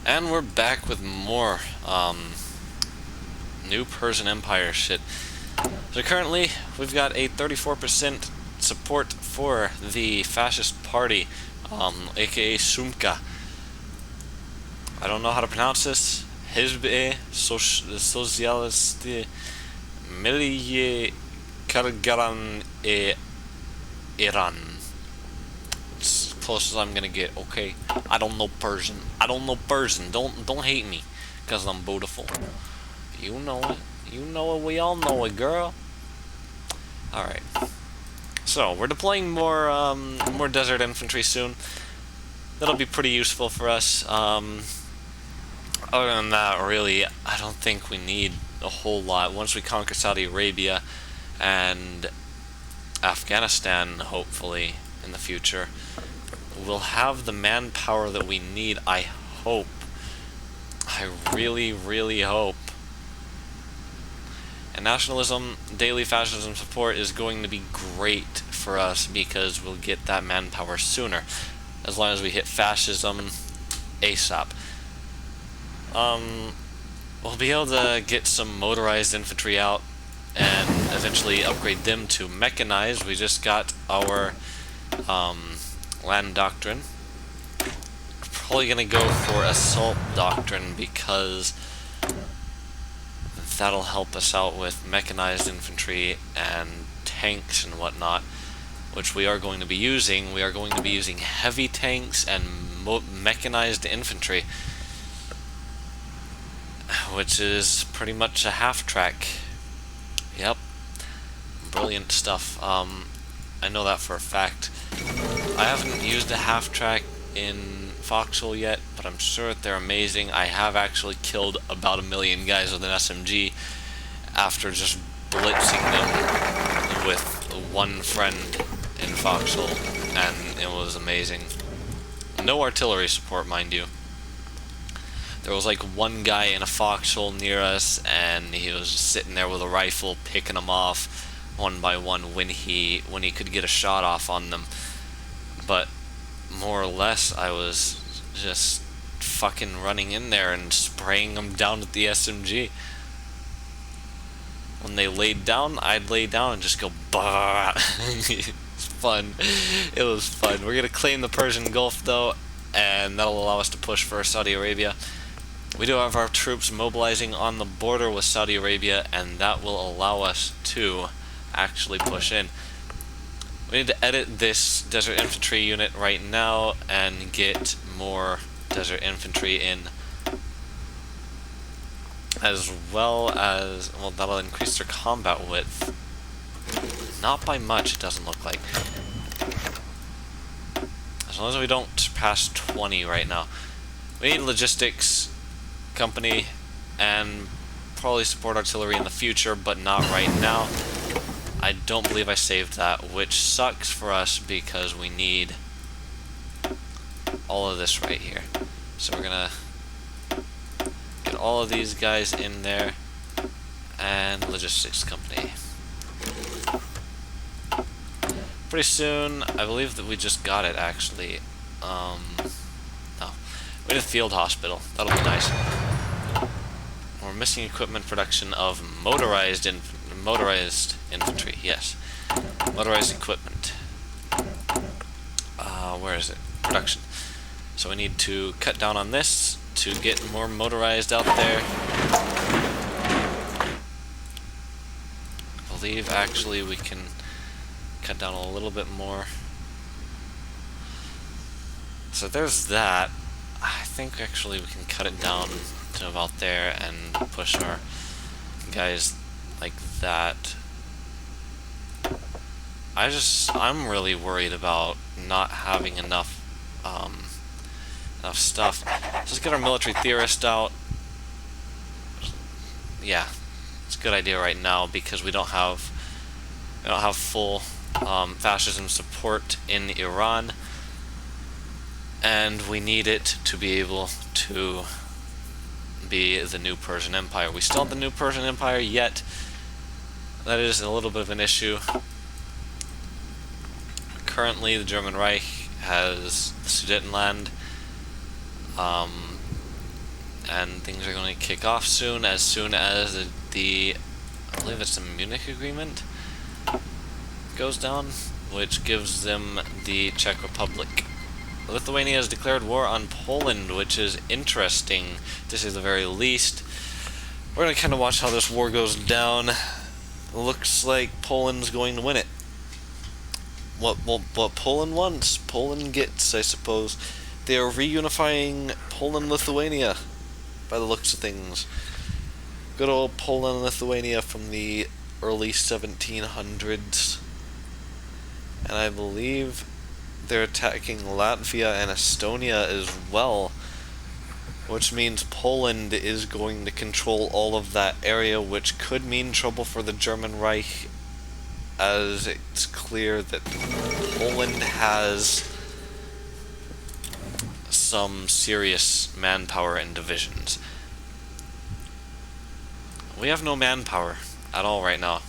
And we're back with more new Persian Empire shit. So currently, we've got a 34% support for the fascist party, aka Sumka. I don't know how to pronounce this. Hizb-e Sosyalist Milliye Kargaran-e Iran. It's as close as I'm gonna get, okay? I don't know Persian. Don't hate me, cause I'm beautiful. You know it. You know it. We all know it, girl. All right. So we're deploying more desert infantry soon. That'll be pretty useful for us. Other than that, really, I don't think we need a whole lot. Once we conquer Saudi Arabia and Afghanistan, hopefully in the future, we'll have the manpower that we need. I hope. I really, really hope. And nationalism, daily fascism support is going to be great for us because we'll get that manpower sooner, as long as we hit fascism ASAP. We'll be able to get some motorized infantry out and eventually upgrade them to mechanized. We just got our land doctrine. Probably gonna go for assault doctrine because that'll help us out with mechanized infantry and tanks and whatnot, which we are going to be using. We are going to be using heavy tanks and mechanized infantry, which is pretty much a half-track. Yep. Brilliant stuff. I know that for a fact. I haven't used a half-track in Foxhole yet, but I'm sure that they're amazing. I have actually killed about 1 million guys with an SMG after just blitzing them with one friend in Foxhole, and it was amazing. No artillery support, mind you. There was like one guy in a foxhole near us, and he was just sitting there with a rifle, picking them off one by one when he could get a shot off on them. But more or less, I was just fucking running in there and spraying them down with the SMG. When they laid down, I'd lay down and just go bah. It's fun. It was fun. We're gonna claim the Persian Gulf though, and that'll allow us to push for Saudi Arabia. We do have our troops mobilizing on the border with Saudi Arabia, and that will allow us to actually push in. We need to edit this desert infantry unit right now and get more desert infantry in, as well as, well, that'll increase their combat width. Not by much, it doesn't look like. As long as we don't surpass 20 right now. We need logistics company and probably support artillery in the future, but not right now. I don't believe I saved that, which sucks for us because we need all of this right here. So we're gonna get all of these guys in there, and logistics company. Pretty soon, I believe that we just got it actually. No, we need a field hospital. That'll be nice. We're missing equipment production of motorized infantry. Yes, motorized equipment. Where is it? Production. So we need to cut down on this to get more motorized out there. I believe actually we can cut down a little bit more. So there's that. I think actually we can cut it down to about there and push our guys like that. I'm really worried about not having enough stuff. Let's get our military theorist out. Yeah, it's a good idea right now because we don't have full fascism support in Iran, and we need it to be able to be the new Persian Empire. We still have the new Persian Empire yet. That is a little bit of an issue. Currently, the German Reich has the Sudetenland, and things are going to kick off soon as the I believe it's the Munich Agreement goes down, which gives them the Czech Republic. Lithuania has declared war on Poland, which is interesting, to say the very least. We're going to kind of watch how this war goes down. Looks like Poland's going to win it. What Poland wants, Poland gets, I suppose. They are reunifying Poland-Lithuania, by the looks of things. Good old Poland and Lithuania from the early 1700s. And I believe they're attacking Latvia and Estonia as well, which means Poland is going to control all of that area, which could mean trouble for the German Reich, as it's clear that Poland has some serious manpower and divisions. We have no manpower at all right now,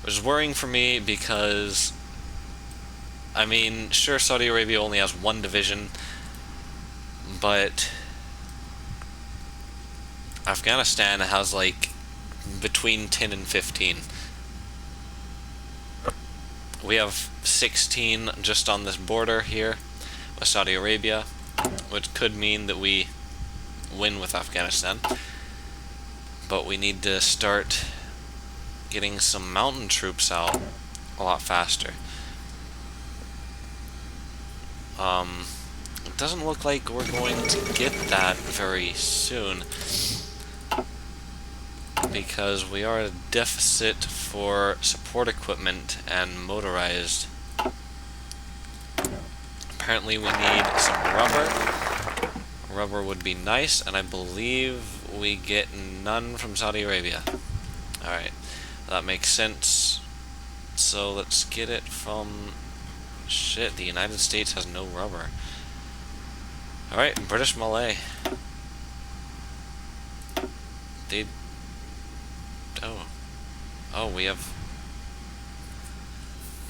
which is worrying for me because, I mean, sure, Saudi Arabia only has one division, but Afghanistan has like between 10 and 15. We have 16 just on this border here with Saudi Arabia, which could mean that we win with Afghanistan. But we need to start getting some mountain troops out a lot faster. It doesn't look like we're going to get that very soon, because we are at a deficit for support equipment and motorized. Apparently we need some rubber. Rubber would be nice, and I believe we get none from Saudi Arabia. Alright, that makes sense. So let's get it from... Shit, the United States has no rubber. Alright, British Malay. They... Oh, we have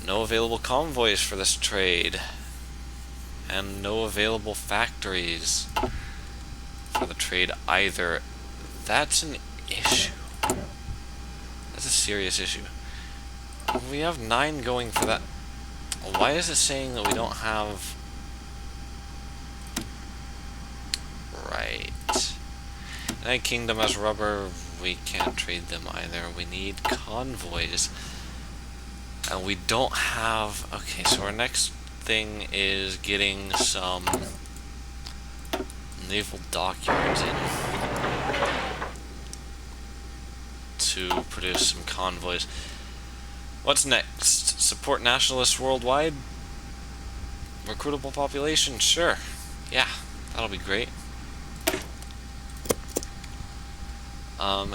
no available convoys for this trade. And no available factories for the trade either. That's an issue. That's a serious issue. We have 9 going for that. Why is it saying that we don't have... Right. United Kingdom has rubber. We can't trade them either. We need convoys. And we don't have... Okay, so our next thing is getting some naval dockyards in to produce some convoys. What's next? Support nationalists worldwide? Recruitable population? Sure. Yeah, that'll be great.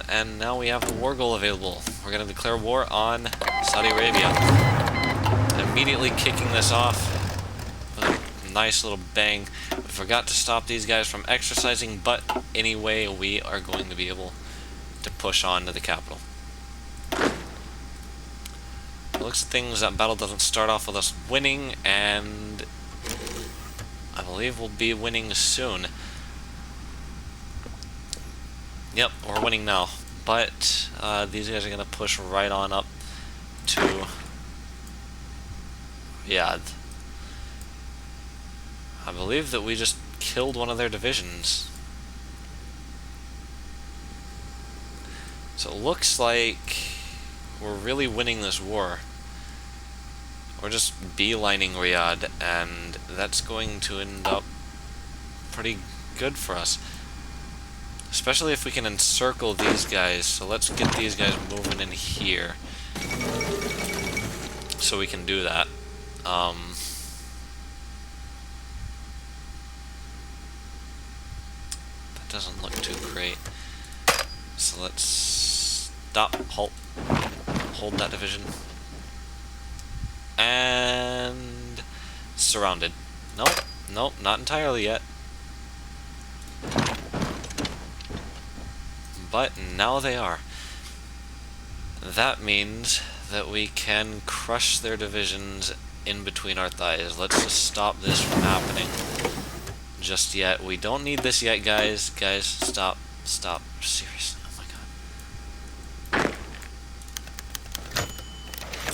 And now we have the war goal available. We're going to declare war on Saudi Arabia. Immediately kicking this off with a nice little bang. We forgot to stop these guys from exercising, but anyway, we are going to be able to push on to the capital. It looks at things, that battle doesn't start off with us winning, and I believe we'll be winning soon. Yep, we're winning now. But these guys are going to push right on up to Riyadh. I believe that we just killed one of their divisions. So it looks like we're really winning this war. We're just beelining Riyadh, and that's going to end up pretty good for us. Especially if we can encircle these guys. So let's get these guys moving in here, so we can do that. That doesn't look too great. So let's stop, halt, hold that division. And surrounded. Nope, not entirely yet. But now they are. That means that we can crush their divisions in between our thighs. Let's just stop this from happening. just yet. We don't need this yet, guys. Guys, stop. Stop. Seriously. Oh my god.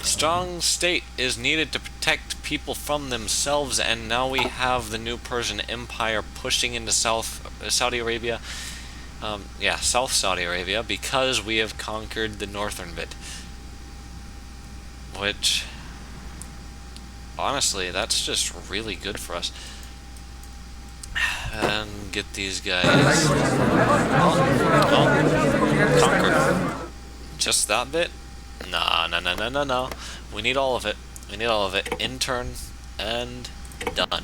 Strong state is needed to protect people from themselves, and now we have the new Persian Empire pushing into Saudi Arabia. Yeah, South Saudi Arabia, because we have conquered the northern bit. Which, honestly, that's just really good for us. And get these guys. Conquer. Just that bit? Nah, no, no, no, no, no. We need all of it. We need all of it. Intern and done.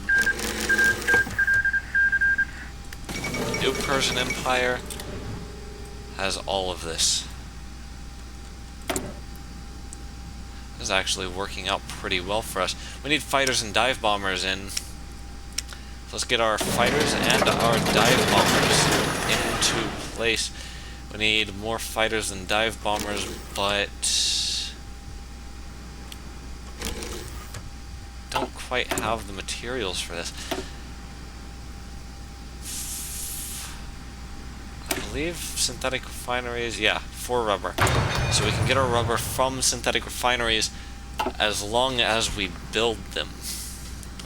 New Persian Empire has all of this. This is actually working out pretty well for us. We need fighters and dive bombers in. So let's get our fighters and our dive bombers into place. We need more fighters than dive bombers, but don't quite have the materials for this. I believe synthetic refineries, yeah, for rubber. So we can get our rubber from synthetic refineries as long as we build them.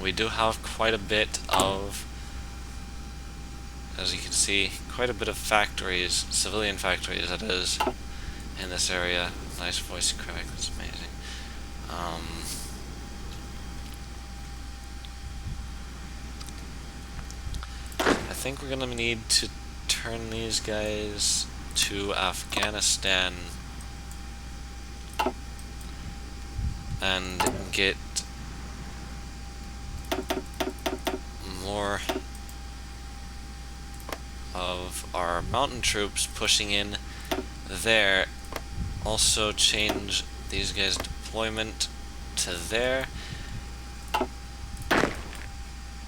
We do have quite a bit of, as you can see, quite a bit of factories, civilian factories that is, in this area. Nice voice crack, that's amazing. I think we're gonna need to turn these guys to Afghanistan and get more of our mountain troops pushing in there. Also change these guys' deployment to there.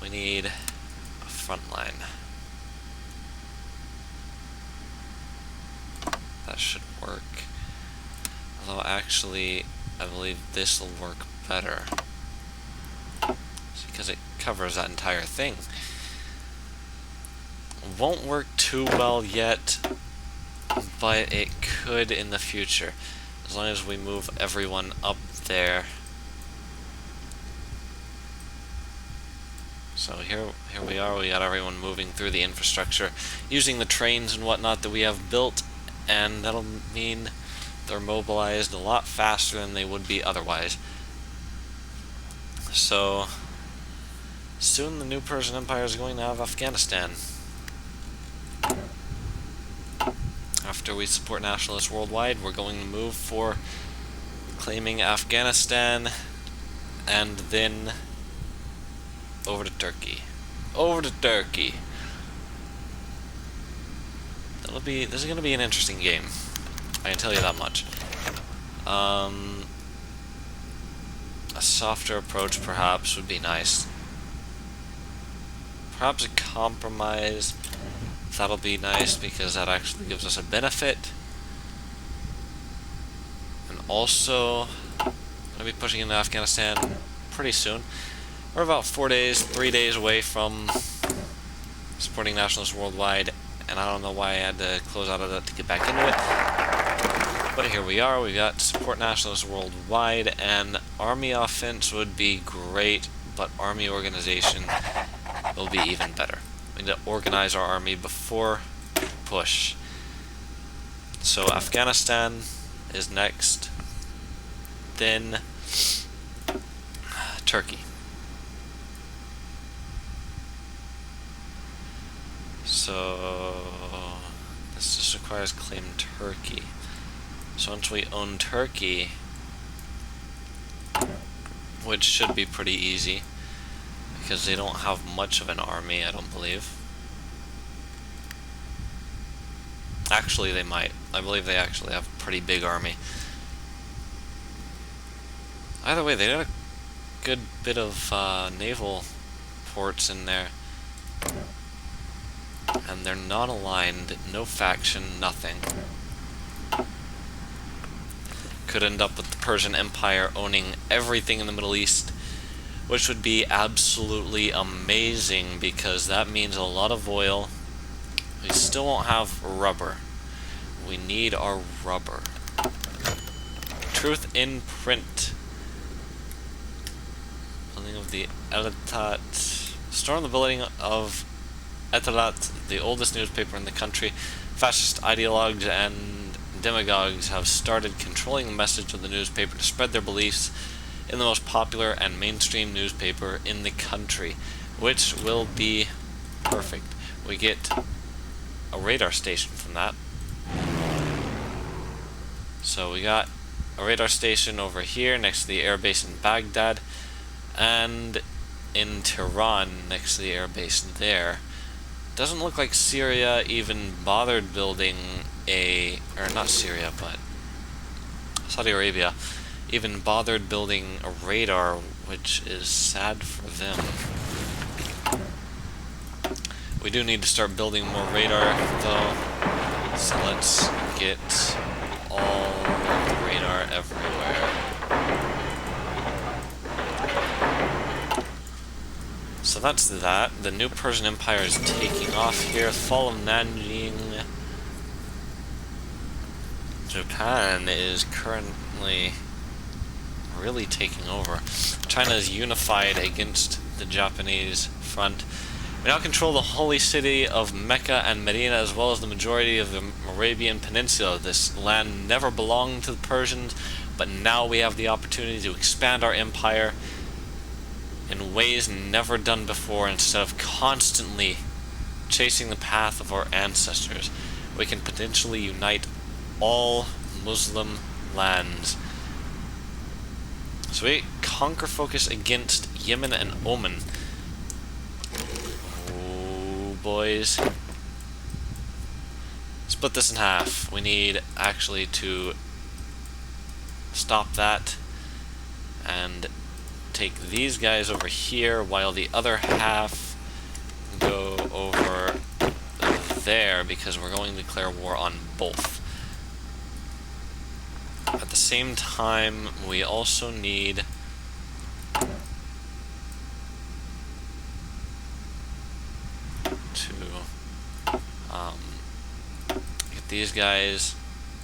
We need a front line. That should work. Although actually, I believe this will work better. It's because it covers that entire thing. Won't work too well yet, but it could in the future. As long as we move everyone up there. So here we are, we got everyone moving through the infrastructure, using the trains and whatnot that we have built, and that'll mean they're mobilized a lot faster than they would be otherwise. So soon the new Persian Empire is going to have Afghanistan. After we support nationalists worldwide, we're going to move for claiming Afghanistan and then over to Turkey. Over to Turkey. This is going to be an interesting game. I can tell you that much. A softer approach perhaps would be nice. Perhaps a compromise. That'll be nice because that actually gives us a benefit. And also, I'm going to be pushing into Afghanistan pretty soon. We're about 3 days away from supporting nationalists worldwide, and I don't know why I had to close out of that to get back into it. But here we are, we got support nationalists worldwide, and army offense would be great, but army organization will be even better. We need to organize our army before push. So Afghanistan is next, then Turkey. So this just requires claim Turkey. So once we own Turkey, which should be pretty easy, because they don't have much of an army, I don't believe. Actually, they might. I believe they actually have a pretty big army. Either way, they got a good bit of naval ports in there. And they're not aligned, no faction, nothing. Could end up with the Persian Empire owning everything in the Middle East, which would be absolutely amazing because that means a lot of oil. We still won't have rubber. We need our rubber. Truth in print. Building of the Etalat. Storm the building of Etalat, the oldest newspaper in the country. Fascist ideologues and demagogues have started controlling the message of the newspaper to spread their beliefs in the most popular and mainstream newspaper in the country, which will be perfect. We get a radar station from that. So we got a radar station over here next to the airbase in Baghdad, and in Tehran next to the airbase there. Doesn't look like Syria even bothered building or not Syria, but Saudi Arabia even bothered building a radar, which is sad for them. We do need to start building more radar though, so let's get all the radar everywhere. So that's that. The new Persian Empire is taking off here. Fall of Nanjing. Japan is currently really taking over. China is unified against the Japanese front. We now control the holy city of Mecca and Medina, as well as the majority of the Arabian Peninsula. This land never belonged to the Persians, but now we have the opportunity to expand our empire in ways never done before. Instead of constantly chasing the path of our ancestors, we can potentially unite all Muslim lands. So we conquer focus against Yemen and Oman. Oh, boys. Split this in half. We need actually to stop that and take these guys over here while the other half go over there, because we're going to declare war on both. At the same time, we also need to get these guys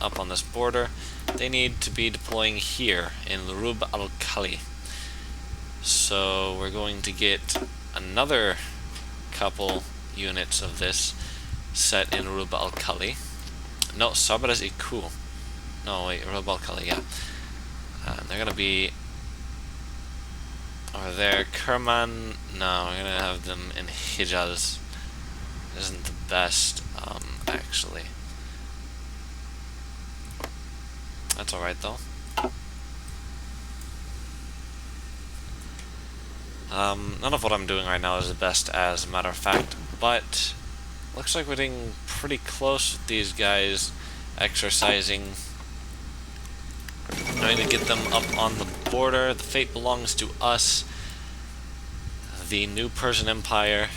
up on this border. They need to be deploying here in Rub al-Khali. So we're going to get another couple units of this set in Rub al-Khali. No, Sabra is Iku. No, wait, Rub al-Khali, yeah. They're gonna be over there. Kerman, no, we're gonna have them in Hijaz. Isn't the best, actually. That's alright, though. None of what I'm doing right now is the best, as a matter of fact, but looks like we're getting pretty close with these guys exercising. I'm going to get them up on the border. The fate belongs to us, the new Persian Empire,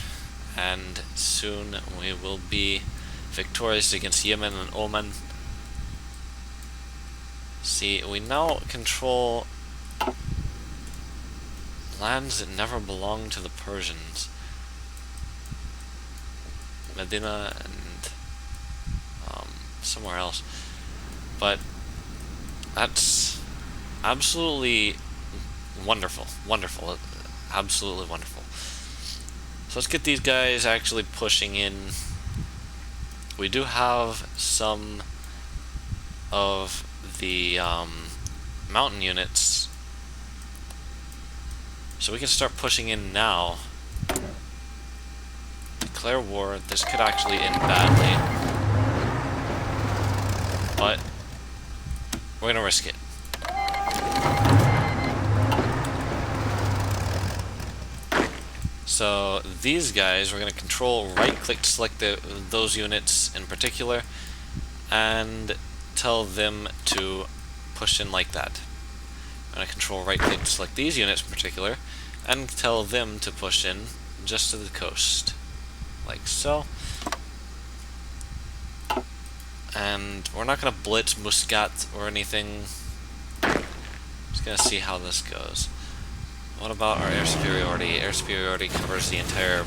and soon we will be victorious against Yemen and Oman. See, we now control lands that never belonged to the Persians. Medina and somewhere else. But that's absolutely wonderful. Wonderful. Absolutely wonderful. So let's get these guys actually pushing in. We do have some of the mountain units, so we can start pushing in now. Declare war. This could actually end badly, but we're gonna risk it. So these guys, we're gonna control right click to select those units in particular and tell them to push in like that. I'm gonna control right click to select these units in particular and tell them to push in just to the coast, like so. And we're not gonna blitz Muscat or anything. Just gonna see how this goes. What about our air superiority? Air superiority covers the entire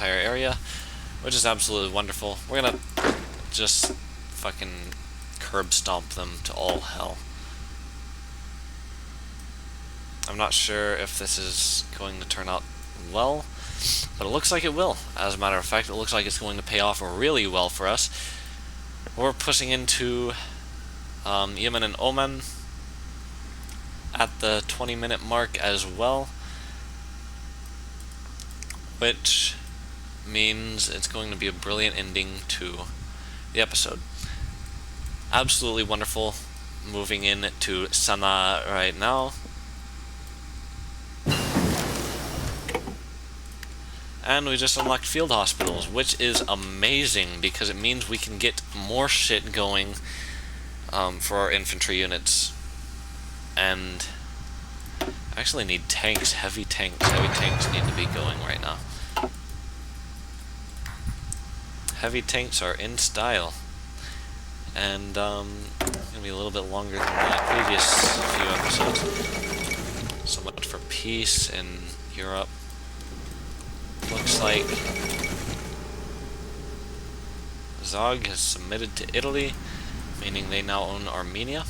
area, which is absolutely wonderful. We're gonna just fucking curb stomp them to all hell. I'm not sure if this is going to turn out well, but it looks like it will. As a matter of fact, it looks like it's going to pay off really well for us. We're pushing into Yemen and Oman at the 20-minute mark as well, which means it's going to be a brilliant ending to the episode. Absolutely wonderful. Moving in to Sana'a right now. And we just unlocked field hospitals, which is amazing because it means we can get more shit going for our infantry units. And I actually need tanks, heavy tanks. Heavy tanks need to be going right now. Heavy tanks are in style. And going to be a little bit longer than the previous few episodes. So much for peace in Europe. Looks like Zog has submitted to Italy, meaning they now own Armenia.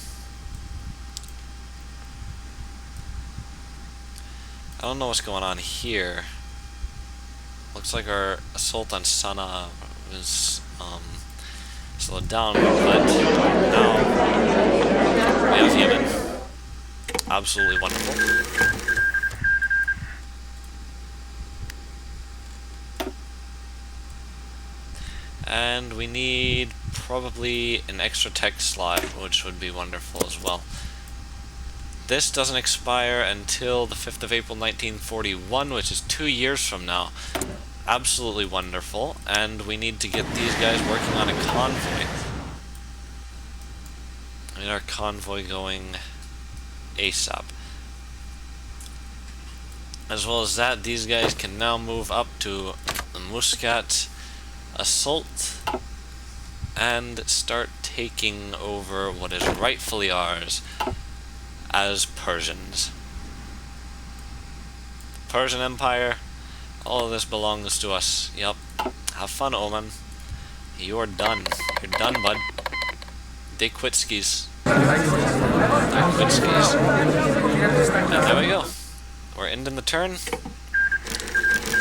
I don't know what's going on here. Looks like our assault on Sana'a was slowed down, but now we have Yemen. Absolutely wonderful. And we need probably an extra tech slot, which would be wonderful as well. This doesn't expire until the 5th of April 1941, which is 2 years from now. Absolutely wonderful. And we need to get these guys working on a convoy. I need our convoy going ASAP. As well as that, these guys can now move up to the Muscat assault and start taking over what is rightfully ours as Persians. The Persian Empire, all of this belongs to us. Yep. Have fun, Oman. You're done. You're done, bud. They quit skis. They quit skis. And there we go. We're ending the turn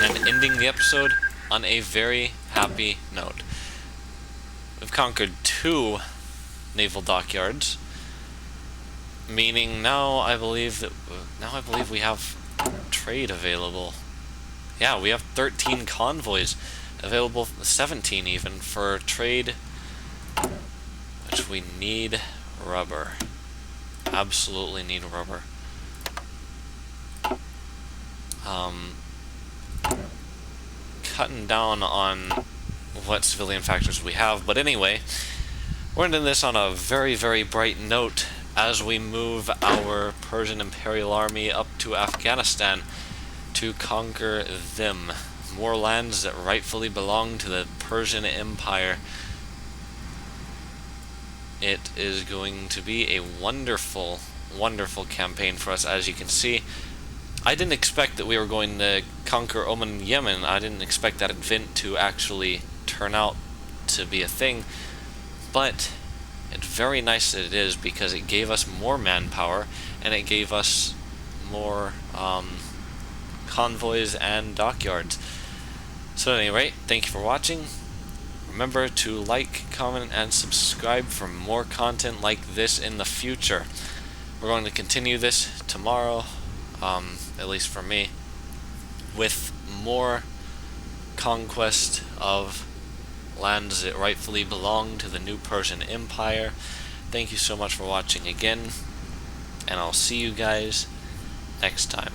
and ending the episode on a very happy note. We've conquered 2 naval dockyards, meaning now I believe we have trade available. Yeah, we have 13 convoys available, 17 even, for trade, which we need rubber. Absolutely need rubber. Cutting down on what civilian factors we have, but anyway, we're ending this on a very, very bright note as we move our Persian Imperial Army up to Afghanistan to conquer them. More lands that rightfully belong to the Persian Empire. It is going to be a wonderful, wonderful campaign for us, as you can see. I didn't expect that we were going to conquer Oman and Yemen. I didn't expect that event to actually turn out to be a thing, but it's very nice that it is, because it gave us more manpower and it gave us more convoys and dockyards. So at any rate, thank you for watching. Remember to like, comment, and subscribe for more content like this in the future. We're going to continue this tomorrow, at least for me, with more conquest of lands that rightfully belong to the new Persian Empire. Thank you so much for watching again, and I'll see you guys next time.